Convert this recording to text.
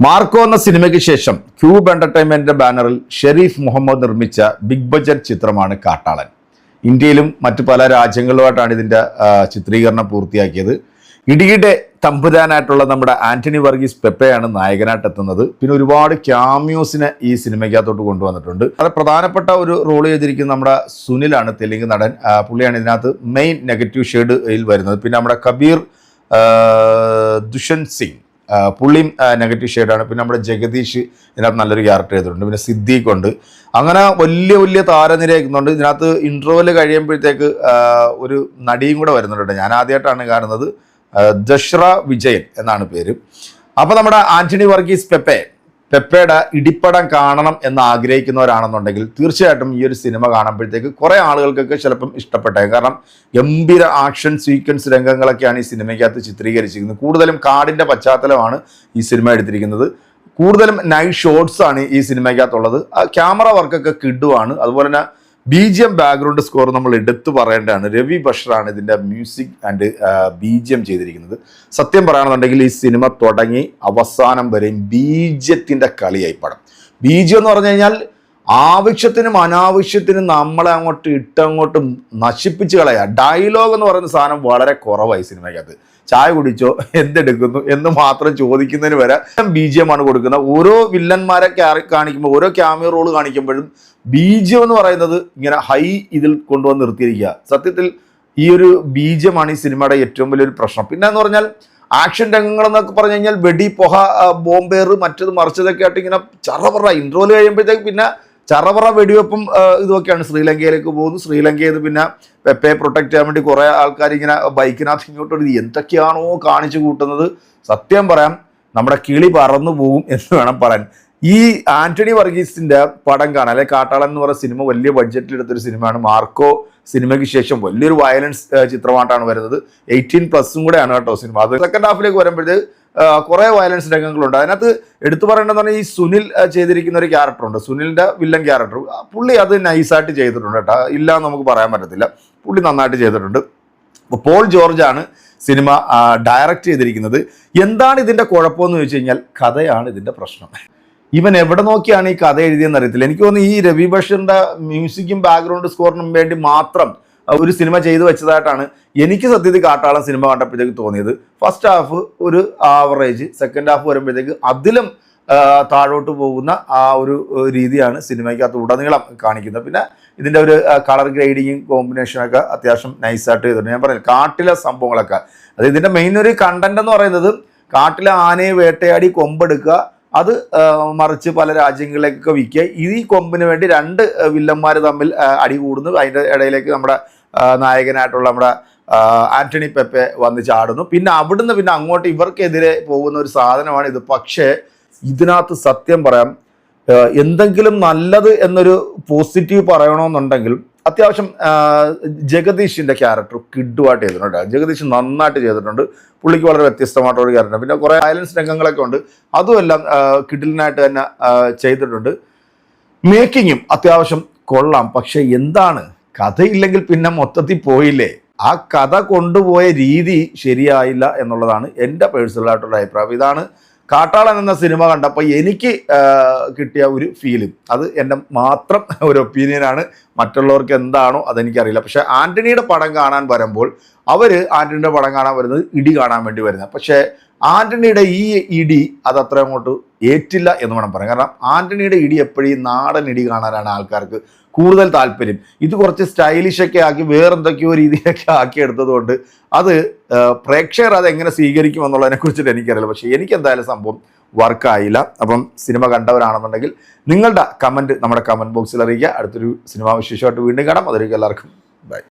Marco എന്ന സിനിമയ്ക്ക് ശേഷം ക്യൂബ് എന്റർടൈൻമെന്റിന്റെ ബാനറിൽ ഷെരീഫ് മുഹമ്മദ് നിർമ്മിച്ച ബിഗ് ബഡ്ജറ്റ് ചിത്രമാണ് കാട്ടാളൻ. ഇന്ത്യയിലും മറ്റു പല രാജ്യങ്ങളുമായിട്ടാണ് ഇതിന്റെ ചിത്രീകരണം പൂർത്തിയാക്കിയത്. ഇടിയുടെ തമ്പുരാനായിട്ടുള്ള നമ്മുടെ ആന്റണി വർഗീസ് പെപ്പയാണ് നായകനായിട്ട് എത്തുന്നത്. പിന്നെ ഒരുപാട് ക്യാമിയോസിനെ ഈ സിനിമയ്ക്കകത്തോട്ട് കൊണ്ടുവന്നിട്ടുണ്ട്. വളരെ പ്രധാനപ്പെട്ട ഒരു റോൾ ചെയ്തിരിക്കുന്നത് നമ്മുടെ സുനിലാണ്, തെലുങ്ക് നടൻ. പുള്ളിയാണ് ഇതിനകത്ത് മെയിൻ നെഗറ്റീവ് ഷെയ്ഡിൽ വരുന്നത്. പിന്നെ നമ്മുടെ കബീർ ദുഷ്യന്ത് സിംഗ്, പുള്ളിയും നെഗറ്റീവ് ഷെയ്ഡാണ്. പിന്നെ നമ്മുടെ ജഗദീഷ് ഇതിനകത്ത് നല്ലൊരു ക്യാരക്ടർ ചെയ്തിട്ടുണ്ട്. പിന്നെ സിദ്ദീഖ് ഉണ്ട്. അങ്ങനെ വലിയ വലിയ താരനിരയാക്കുന്നുണ്ട്. ഇതിനകത്ത് ഇൻട്രോവല് കഴിയുമ്പോഴത്തേക്ക് ഒരു നടിയും കൂടെ വരുന്നുണ്ട്. ഞാൻ ആദ്യമായിട്ടാണ് കാണുന്നത്. ദശ്ര വിജയൻ എന്നാണ് പേര്. അപ്പോൾ നമ്മുടെ ആന്റണി വർഗീസ് പെപ്പയുടെ ഇടിപ്പടം കാണണം എന്ന് ആഗ്രഹിക്കുന്നവരാണെന്നുണ്ടെങ്കിൽ തീർച്ചയായിട്ടും ഈ ഒരു സിനിമ കാണുമ്പോഴത്തേക്ക് കുറേ ആളുകൾക്കൊക്കെ ചിലപ്പം ഇഷ്ടപ്പെട്ടേ. കാരണം ഗംഭീര ആക്ഷൻ സീക്വൻസ് രംഗങ്ങളൊക്കെയാണ് ഈ സിനിമയ്ക്കകത്ത് ചിത്രീകരിച്ചിരിക്കുന്നത്. കൂടുതലും കാടിൻ്റെ പശ്ചാത്തലമാണ് ഈ സിനിമ എടുത്തിരിക്കുന്നത്. കൂടുതലും നൈറ്റ് ഷോട്ട്സ് ആണ് ഈ സിനിമയ്ക്കകത്തുള്ളത്. ക്യാമറ വർക്കൊക്കെ കിഡുവാണ്. അതുപോലെ തന്നെ BGM ബാക്ക്ഗ്രൗണ്ട് സ്കോർ നമ്മൾ എടുത്തു പറയേണ്ടതാണ്. രവി ബഷറാണ് ഇതിൻ്റെ മ്യൂസിക് ആൻഡ് BGM ചെയ്തിരിക്കുന്നത്. സത്യം പറയുകയാണെന്നുണ്ടെങ്കിൽ ഈ സിനിമ തുടങ്ങി അവസാനം വരെയും ബീജത്തിൻ്റെ കളിയായി പടം. BGM എന്ന് പറഞ്ഞു കഴിഞ്ഞാൽ ആവശ്യത്തിനും അനാവശ്യത്തിനും നമ്മളെ അങ്ങോട്ട് നശിപ്പിച്ച് കളയുക. ഡയലോഗ് എന്ന് പറയുന്ന സാധനം വളരെ കുറവായി സിനിമയ്ക്കകത്ത്. ചായ കുടിച്ചോ, എന്തെടുക്കുന്നു എന്ന് മാത്രം ചോദിക്കുന്നതിന് വരെ BGM ആണ് കൊടുക്കുന്നത്. ഓരോ വില്ലന്മാരെ കാണിക്കുമ്പോൾ, ഓരോ ക്യാമിയോ റോൾ കാണിക്കുമ്പോഴും BGM എന്ന് പറയുന്നത് ഇങ്ങനെ ഹൈ ഇതിൽ കൊണ്ടുവന്ന് നിർത്തിയിരിക്കുക. സത്യത്തിൽ ഈ ഒരു BGM ആണ് ഈ സിനിമയുടെ ഏറ്റവും വലിയൊരു പ്രശ്നം. പിന്നെ എന്ന് പറഞ്ഞാൽ ആക്ഷൻ രംഗങ്ങൾ എന്നൊക്കെ പറഞ്ഞു കഴിഞ്ഞാൽ വെടി, പുക, ബോംബേറ്, മറ്റത് മറിച്ചതൊക്കെ ആയിട്ട് ഇങ്ങനെ ചറപറ ഇൻട്രോല് കഴിയുമ്പോഴത്തേക്ക് പിന്നെ ചറപറ വെടിവെപ്പും ഇതൊക്കെയാണ്. ശ്രീലങ്കയിലേക്ക് പോകുന്നു. ശ്രീലങ്കയിൽ പിന്നെ പെപ്പയെ പ്രൊട്ടക്ട് ചെയ്യാൻ വേണ്ടി കുറേ ആൾക്കാർ ഇങ്ങനെ ബൈക്കിനകത്ത് ഇങ്ങോട്ടൊരു എന്തൊക്കെയാണോ കാണിച്ചു കൂട്ടുന്നത്. സത്യം പറയാം, നമ്മുടെ കിളി പറന്നു പോകും എന്ന് വേണം പറയാൻ. ഈ ആന്റണി വർഗീസിന്റെ പടം കാണാൻ, അല്ലെ കാട്ടാളൻ എന്ന് പറയുന്ന സിനിമ വലിയ ബഡ്ജറ്റിൽ എടുത്തൊരു സിനിമയാണ്. മാർക്കോ സിനിമയ്ക്ക് ശേഷം വലിയൊരു വയലൻസ് ചിത്രമായിട്ടാണ് വരുന്നത്. 18+ കൂടെയാണ് കേട്ടോ സിനിമ. അത് സെക്കൻഡ് ഹാഫിലേക്ക് വരുമ്പോഴത്തേക്ക് കുറേ വയലൻസ് രംഗങ്ങളുണ്ട്. അതിനകത്ത് എടുത്തു പറയേണ്ടതെന്ന് പറഞ്ഞാൽ ഈ സുനിൽ ചെയ്തിരിക്കുന്ന ഒരു ക്യാരക്ടറുണ്ട്. സുനിലിൻ്റെ വില്ലൻ ക്യാരക്ടർ. പുള്ളി അത് നൈസായിട്ട് ചെയ്തിട്ടുണ്ട് കേട്ടോ. ഇല്ല എന്ന് നമുക്ക് പറയാൻ പറ്റത്തില്ല. പുള്ളി നന്നായിട്ട് ചെയ്തിട്ടുണ്ട്. പോൾ ജോർജാണ് സിനിമ ഡയറക്റ്റ് ചെയ്തിരിക്കുന്നത്. എന്താണ് ഇതിൻ്റെ കുഴപ്പമെന്ന് ചോദിച്ചു കഴിഞ്ഞാൽ കഥയാണ് ഇതിൻ്റെ പ്രശ്നം. ഇവൻ എവിടെ നോക്കിയാണ് ഈ കഥ എഴുതിയെന്ന് അറിയത്തില്ല. എനിക്ക് തോന്നുന്നു ഈ രവി ബഷറിന്റെ മ്യൂസിക്കും ബാക്ക്ഗ്രൗണ്ട് സ്കോറിനും വേണ്ടി മാത്രം ഒരു സിനിമ ചെയ്തു വെച്ചതായിട്ടാണ് എനിക്ക് സത്യത്തിൽ കാട്ടാളൻ സിനിമ കണ്ടപ്പോഴത്തേക്ക് തോന്നിയത്. ഫസ്റ്റ് ഹാഫ് ഒരു ആവറേജ്, സെക്കൻഡ് ഹാഫ് വരുമ്പോഴത്തേക്ക് അതിലും താഴോട്ട് പോകുന്ന ആ ഒരു രീതിയാണ് സിനിമയ്ക്കകത്ത് ഉടനീളം കാണിക്കുന്നത്. പിന്നെ ഇതിൻ്റെ ഒരു കളർ ഗ്രേഡിങ്ങും കോമ്പിനേഷനൊക്കെ അത്യാവശ്യം നൈസായിട്ട് ചെയ്തിട്ടുണ്ട്. ഞാൻ പറഞ്ഞില്ല, കാട്ടിലെ സംഭവങ്ങളൊക്കെ അത് ഇതിൻ്റെ മെയിൻ ഒരു കണ്ടന്റ് എന്ന് പറയുന്നത് കാട്ടിലെ ആനയെ വേട്ടയാടി കൊമ്പെടുക്കുക, അത് മറിച്ച് പല രാജ്യങ്ങളിലേക്കൊക്കെ വിൽക്കുക. ഈ കൊമ്പിന് വേണ്ടി രണ്ട് വില്ലന്മാർ തമ്മിൽ അടി കൂടുന്നു. അതിൻ്റെ ഇടയിലേക്ക് നമ്മുടെ നായകനായിട്ടുള്ള നമ്മുടെ ആന്റണി പെപ്പെ വന്ന് ചാടുന്നു. പിന്നെ അവിടുന്ന് പിന്നെ അങ്ങോട്ട് ഇവർക്കെതിരെ പോകുന്ന ഒരു സാധനമാണ് ഇത്. പക്ഷേ ഇതിനകത്ത് സത്യം പറയാം, എന്തെങ്കിലും നല്ലത് എന്നൊരു പോസിറ്റീവ് പറയണമെന്നുണ്ടെങ്കിൽ അത്യാവശ്യം ജഗദീഷിൻ്റെ ക്യാരക്ടർ കിഡുവായിട്ട് ചെയ്തിട്ടുണ്ട്. ജഗദീഷ് നന്നായിട്ട് ചെയ്തിട്ടുണ്ട്. പുള്ളിക്ക് വളരെ വ്യത്യസ്തമായിട്ടൊരു ക്യാരക്ടർ. പിന്നെ കുറേ വയലൻസ് രംഗങ്ങളൊക്കെ ഉണ്ട്. അതുമെല്ലാം കിഡിലിനായിട്ട് തന്നെ ചെയ്തിട്ടുണ്ട്. മേക്കിങ്ങും അത്യാവശ്യം കൊള്ളാം. പക്ഷെ എന്താണ്, കഥയില്ലെങ്കിൽ പിന്നെ മൊത്തത്തിൽ പോയില്ലേ. ആ കഥ കൊണ്ടുപോയ രീതി ശരിയായില്ല എന്നുള്ളതാണ് എൻ്റെ പേഴ്സണലായിട്ടുള്ള അഭിപ്രായം. ഇതാണ് കാട്ടാളൻ എന്ന സിനിമ കണ്ടപ്പോൾ എനിക്ക് കിട്ടിയ ഒരു ഫീലും. അത് എൻ്റെ മാത്രം ഒരു ഒപ്പീനിയനാണ്. മറ്റുള്ളവർക്ക് എന്താണോ അതെനിക്കറിയില്ല. പക്ഷേ ആൻ്റണിയുടെ പടം കാണാൻ വരുമ്പോൾ ആൻ്റണിയുടെ പടം കാണാൻ വരുന്നത് ഇടി കാണാൻ വേണ്ടി വരുന്നത്. പക്ഷേ ആൻ്റണിയുടെ ഈ ഇടി അതത്ര അങ്ങോട്ട് ഏറ്റില്ല എന്ന് വേണം പറയാം. കാരണം ആൻ്റണിയുടെ ഇടി എപ്പോഴും നാടൻ ഇടി കാണാനാണ് ആൾക്കാർക്ക് കൂടുതൽ താല്പര്യം. ഇത് കുറച്ച് സ്റ്റൈലിഷൊക്കെ ആക്കി വേറെന്തൊക്കെയോ രീതിയിലൊക്കെ ആക്കി എടുത്തതുകൊണ്ട് അത് പ്രേക്ഷകർ അതെങ്ങനെ സ്വീകരിക്കും എന്നുള്ളതിനെക്കുറിച്ചിട്ട് എനിക്കറിയില്ല. പക്ഷേ എനിക്ക് എന്തായാലും സംഭവം വർക്കായില്ല. അപ്പം സിനിമ കണ്ടവരാണെന്നുണ്ടെങ്കിൽ നിങ്ങളുടെ കമൻറ്റ് നമ്മുടെ കമൻറ്റ് ബോക്സിൽ അറിയിക്കുക. അടുത്തൊരു സിനിമാ വിശേഷമായിട്ട് വീണ്ടും കാണാം. അതിലേക്ക് എല്ലാവർക്കും ബൈ.